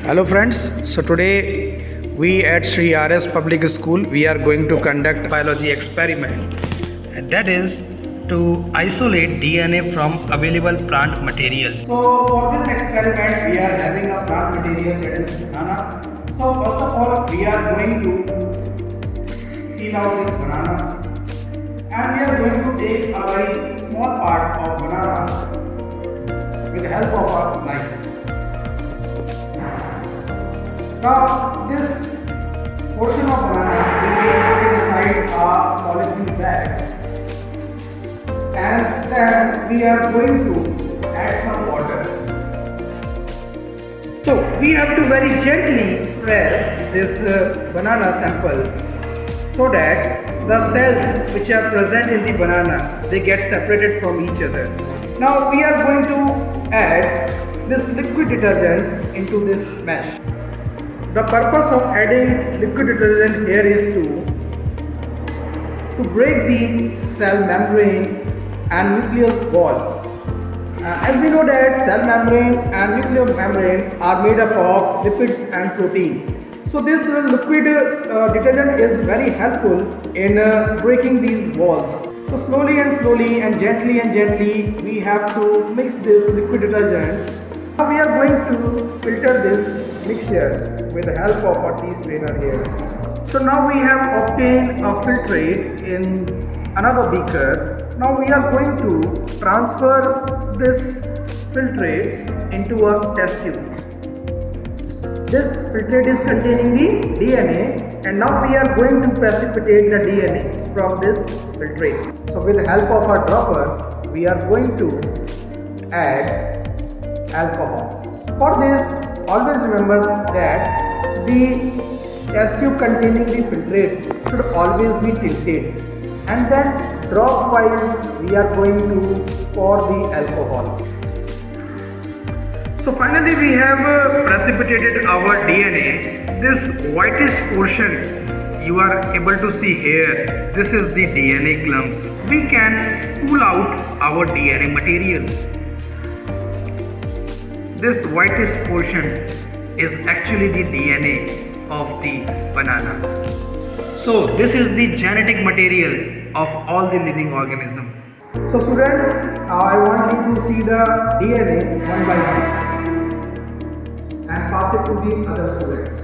Hello friends, so today we at Sri RS Public School we are going to conduct biology experiment, and that is to isolate DNA from available plant material. So for this experiment we are having a plant material that is banana. So first of all we are going to peel out this banana and we are going to take a very small part of banana with the help of a knife. Now this portion of banana will be put inside a polythene bag, and then we are going to add some water. So we have to very gently press this banana sample so that the cells which are present in the banana, they get separated from each other. Now we are going to add this liquid detergent into this mesh. The purpose of adding liquid detergent here is to break the cell membrane and nucleus wall. As we know that cell membrane and nuclear membrane are made up of lipids and protein. So this liquid detergent is very helpful in breaking these walls. So slowly and gently we have to mix this liquid detergent. Now we are going to filter this mixture with the help of a tea strainer here. So now we have obtained a filtrate in another beaker. Now we are going to transfer this filtrate into a test tube. This filtrate is containing the DNA, and now we are going to precipitate the DNA from this filtrate. So with the help of a dropper, we are going to add alcohol. For this, always remember that the test tube containing the filtrate should always be tilted, and then drop wise we are going to pour the alcohol. So finally we have precipitated our DNA. This whitish portion you are able to see here, this is the DNA clumps. We can spool out our DNA material. This whitish portion is actually the DNA of the banana. So this is the genetic material of all the living organism. So student, I want you to see the DNA one by one and pass it to the other student.